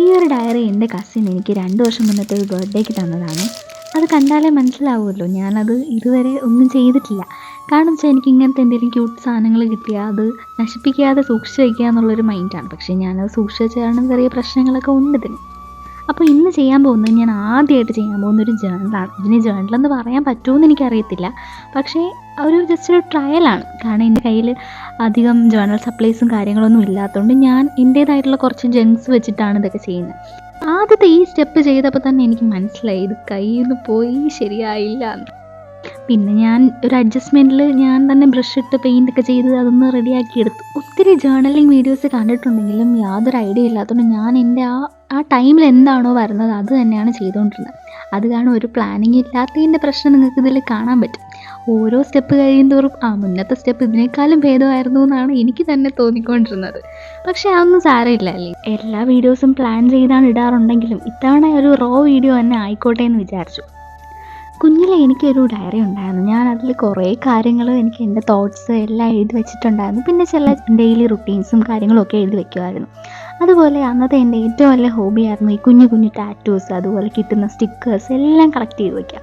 ഈ ഒരു ഡയറി എൻ്റെ കസിൻ എനിക്ക് 2 വർഷം മുന്നത്തെ ഒരു ബർത്ത്ഡേക്ക് തന്നതാണ്. അത് കണ്ടാലേ മനസ്സിലാവുമല്ലോ, ഞാനത് ഇതുവരെ ഒന്നും ചെയ്തിട്ടില്ല. കാരണം വെച്ചാൽ എനിക്ക് ഇങ്ങനത്തെ എന്തെങ്കിലും ക്യൂട്ട് സാധനങ്ങൾ കിട്ടിയാൽ അത് നശിപ്പിക്കാതെ സൂക്ഷിച്ച് വയ്ക്കുക എന്നുള്ളൊരു മൈൻഡാണ്. പക്ഷേ ഞാനത് സൂക്ഷിച്ച് വെച്ച കാരണം ചെറിയ പ്രശ്നങ്ങളൊക്കെ ഉണ്ട് ഇതിന്. അപ്പോൾ ഇന്ന് ചെയ്യാൻ പോകുന്നത്, ഞാൻ ആദ്യമായിട്ട് ചെയ്യാൻ പോകുന്നൊരു ജേർണലാണ്. ഇതിന് ജേർണലെന്ന് പറയാൻ പറ്റുമെന്ന് എനിക്കറിയത്തില്ല. പക്ഷേ ജസ്റ്റ് ഒരു ട്രയലാണ്. കാരണം എൻ്റെ കയ്യിൽ അധികം ജേർണൽ സപ്ലൈസും കാര്യങ്ങളൊന്നും ഇല്ലാത്തതുകൊണ്ട് ഞാൻ എൻ്റേതായിട്ടുള്ള കുറച്ച് ജങ്ക്സ് വെച്ചിട്ടാണ് ഇതൊക്കെ ചെയ്യുന്നത്. ആദ്യത്തെ ഈ സ്റ്റെപ്പ് ചെയ്തപ്പോൾ തന്നെ എനിക്ക് മനസ്സിലായി ഇത് കയ്യിൽ നിന്ന് പോയി ശരിയായില്ല എന്ന്. പിന്നെ ഞാൻ ഒരു അഡ്ജസ്റ്റ്മെൻറ്റിൽ ഞാൻ തന്നെ ബ്രഷ് ഇട്ട് പെയിൻ്റൊക്കെ ചെയ്ത് അതൊന്ന് റെഡിയാക്കി എടുത്തു. ഒത്തിരി ജേർണലിങ് വീഡിയോസ് കണ്ടിട്ടുണ്ടെങ്കിലും യാതൊരു ഐഡിയ ഇല്ലാത്തതുകൊണ്ട് ഞാൻ എൻ്റെ ആ ടൈമിൽ എന്താണോ വരുന്നത് അത് തന്നെയാണ് ചെയ്തുകൊണ്ടിരുന്നത്. അത് കാരണം ഒരു പ്ലാനിങ് ഇല്ലാത്തതിൻ്റെ പ്രശ്നം നിങ്ങൾക്ക് ഇതിൽ കാണാൻ പറ്റും. ഓരോ സ്റ്റെപ്പ് കഴിയുന്തോറും മുന്നത്തെ സ്റ്റെപ്പ് ഇതിനേക്കാളും ഭേദമായിരുന്നു എന്നാണ് എനിക്ക് തന്നെ തോന്നിക്കൊണ്ടിരുന്നത്. പക്ഷേ അതൊന്നും സാരമില്ല അല്ലേ. എല്ലാ വീഡിയോസും പ്ലാൻ ചെയ്താണ് ഇടാറുണ്ടെങ്കിലും ഇത്തവണ ഒരു റോ വീഡിയോ തന്നെ ആയിക്കോട്ടെ എന്ന് വിചാരിച്ചു. കുഞ്ഞിലെ എനിക്കൊരു ഡയറി ഉണ്ടായിരുന്നു. ഞാൻ അതിൽ കുറേ കാര്യങ്ങൾ, എനിക്ക് എൻ്റെ തോട്ട്സ് എല്ലാം എഴുതി വെച്ചിട്ടുണ്ടായിരുന്നു. പിന്നെ ചില ഡെയിലി റുട്ടീൻസും കാര്യങ്ങളും ഒക്കെ എഴുതി വെക്കുമായിരുന്നു. അതുപോലെ അന്നത്തെ എൻ്റെ ഏറ്റവും വലിയ ഹോബിയായിരുന്നു ഈ കുഞ്ഞു കുഞ്ഞു ടാറ്റൂസ്, അതുപോലെ കിട്ടുന്ന സ്റ്റിക്കേഴ്സ് എല്ലാം കളക്ട് ചെയ്ത് വയ്ക്കുക.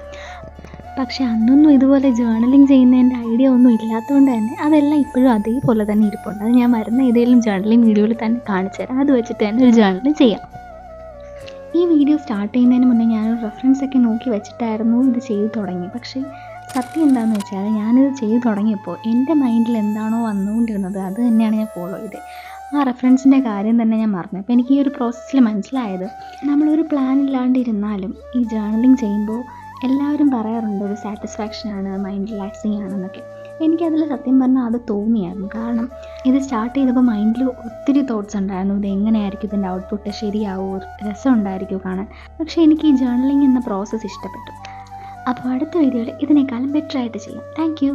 പക്ഷേ അന്നൊന്നും ഇതുപോലെ ജേർണലിങ് ചെയ്യുന്നതിൻ്റെ ഐഡിയ ഒന്നും ഇല്ലാത്തതുകൊണ്ട് തന്നെ അതെല്ലാം ഇപ്പോഴും അതേപോലെ തന്നെ ഇരിപ്പുണ്ട്. അത് ഞാൻ വരുന്ന ഏതെങ്കിലും ജേർണലിങ് വീഡിയോയിൽ തന്നെ കാണിച്ചു തരാം. അത് വെച്ചിട്ട് തന്നെ ഒരു ജേർണൽ ചെയ്യാം. ഈ വീഡിയോ സ്റ്റാർട്ട് ചെയ്യുന്നതിന് മുന്നേ ഞാനൊരു റെഫറൻസൊക്കെ നോക്കി വെച്ചിട്ടായിരുന്നു ഇത് ചെയ്തു തുടങ്ങി. പക്ഷേ സത്യം എന്താണെന്ന് വെച്ചാൽ ഞാനിത് ചെയ്തു തുടങ്ങിയപ്പോൾ എൻ്റെ മൈൻഡിൽ എന്താണോ വന്നുകൊണ്ടിരുന്നത് അത് തന്നെയാണ് ഞാൻ ഫോളോ ചെയ്തത്. ആ റെഫറൻസിൻ്റെ കാര്യം തന്നെ ഞാൻ മറന്നു. അപ്പോൾ എനിക്ക് ഈ ഒരു പ്രോസസ്സിൽ മനസ്സിലായത്, നമ്മളൊരു പ്ലാൻ ഇല്ലാണ്ടിരുന്നാലും ഈ ജേർണലിങ് ചെയ്യുമ്പോൾ എല്ലാവരും പറയാറുണ്ട് ഒരു സാറ്റിസ്ഫാക്ഷനാണ്, മൈൻഡ് റിലാക്സിങ് ആണെന്നൊക്കെ. എനിക്കതിൽ സത്യം പറഞ്ഞാൽ അത് തോന്നിയായിരുന്നു. കാരണം ഇത് സ്റ്റാർട്ട് ചെയ്തപ്പോൾ മൈൻഡിൽ ഒത്തിരി തോട്ട്സ് ഉണ്ടായിരുന്നു. ഇത് എങ്ങനെയായിരിക്കും ഇതിൻ്റെ ഔട്ട്പുട്ട്, ശരിയാവുമോ, രസം ഉണ്ടായിരിക്കുമോ കാണാൻ. പക്ഷേ എനിക്ക് ഈ ജേർണലിങ് എന്ന പ്രോസസ്സ് ഇഷ്ടപ്പെട്ടു. അപ്പോൾ അടുത്ത വീഡിയോയിൽ ഇതിനേക്കാളും ബെറ്ററായിട്ട് ചെയ്യാം. Thank you.